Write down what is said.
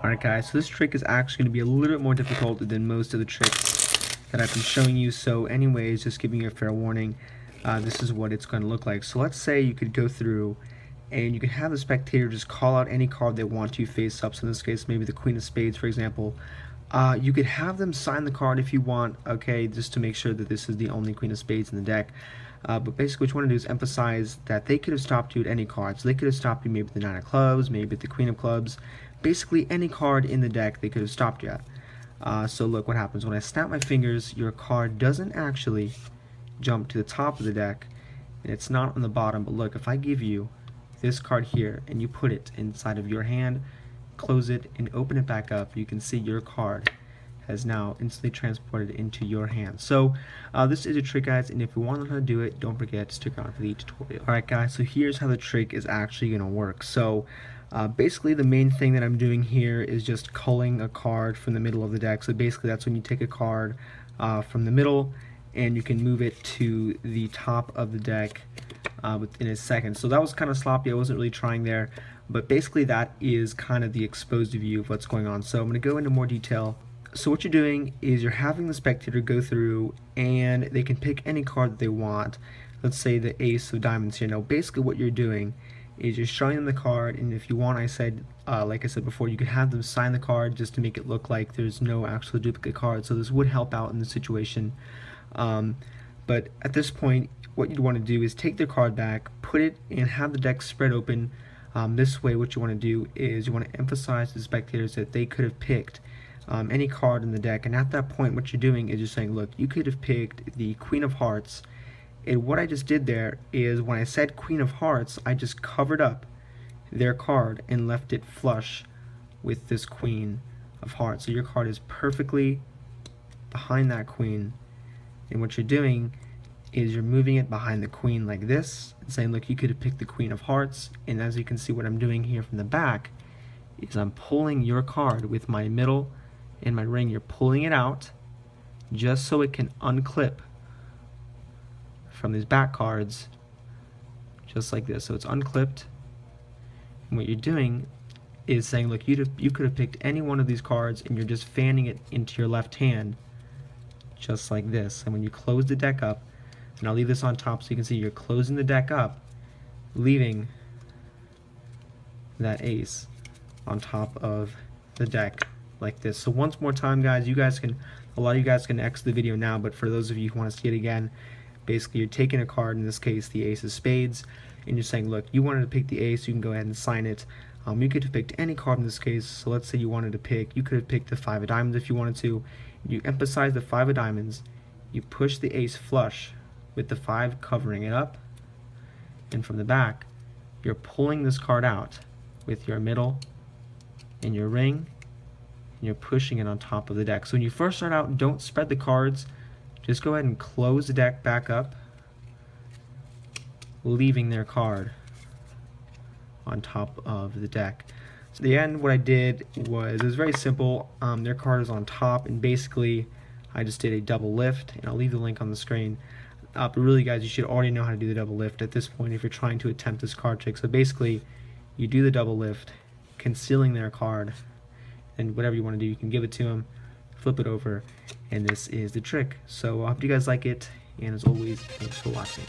Alright guys, so this trick is actually going to be a little bit more difficult than most of the tricks that I've been showing you. So anyways, just giving you a fair warning, this is what it's going to look like. So let's say you could go through and you could have the spectator just call out any card they want to face up. So in this case, maybe the Queen of Spades, for example. You could have them sign the card if you want, okay, just to make sure that this is the only Queen of Spades in the deck. But basically what you want to do is emphasize that they could have stopped you at any card. So they could have stopped you maybe at the Nine of Clubs, maybe at the Queen of Clubs. Basically any card in the deck they could have stopped you at. So look what happens. When I snap my fingers, your card doesn't actually jump to the top of the deck, and it's not on the bottom. But look, if I give you this card here and you put it inside of your hand, close it and open it back up, you can see your card has now instantly transported into your hand. So this is a trick, guys, and if you want to learn how to do it, don't forget to stick around for the tutorial. Alright guys, so here's how the trick is actually going to work. So basically the main thing that I'm doing here is just culling a card from the middle of the deck. So basically that's when you take a card from the middle and you can move it to the top of the deck within a second. So that was kind of sloppy, I wasn't really trying there, but basically that is kind of the exposed view of what's going on. So I'm going to go into more detail. So what you're doing is you're having the spectator go through and they can pick any card that they want. Let's say the Ace of Diamonds here. Now basically what you're doing is you're showing them the card, and if you want, like I said before, you could have them sign the card just to make it look like there's no actual duplicate card. So this would help out in the situation. But at this point, what you'd want to do is take their card back, put it, and have the deck spread open. This way, what you want to do is you want to emphasize to the spectators that they could have picked any card in the deck, and at that point what you're doing is you're saying, look, you could have picked the Queen of Hearts, and what I just did there is when I said Queen of Hearts, I just covered up their card and left it flush with this Queen of Hearts. So your card is perfectly behind that Queen, and what you're doing is you're moving it behind the Queen like this and saying, look, you could have picked the Queen of Hearts. And as you can see, what I'm doing here from the back is I'm pulling your card with my middle and my ring. You're pulling it out just so it can unclip from these back cards, just like this. So it's unclipped, and what you're doing is saying, look, you could have picked any one of these cards, and you're just fanning it into your left hand just like this. And when you close the deck up, and I'll leave this on top so you can see you're closing the deck up, leaving that ace on top of the deck like this. So once more time, guys, a lot of you guys can exit the video now, but for those of you who want to see it again, basically you're taking a card, in this case the Ace of Spades, and you're saying, look, you wanted to pick the ace, you can go ahead and sign it. You could have picked any card in this case. So let's say you wanted to pick, you could have picked the Five of Diamonds if you wanted to. You emphasize the Five of Diamonds, you push the ace flush with the 5 covering it up, and from the back you're pulling this card out with your middle and your ring, and you're pushing it on top of the deck. So when you first start out, don't spread the cards, just go ahead and close the deck back up, leaving their card on top of the deck. So at the end, what I did was, it was very simple. Their card is on top, and basically I just did a double lift, and I'll leave the link on the screen. But really, guys, you should already know how to do the double lift at this point if you're trying to attempt this card trick. So basically, you do the double lift, concealing their card, and whatever you want to do, you can give it to them, flip it over, and this is the trick. So I hope you guys like it, and as always, thanks for watching.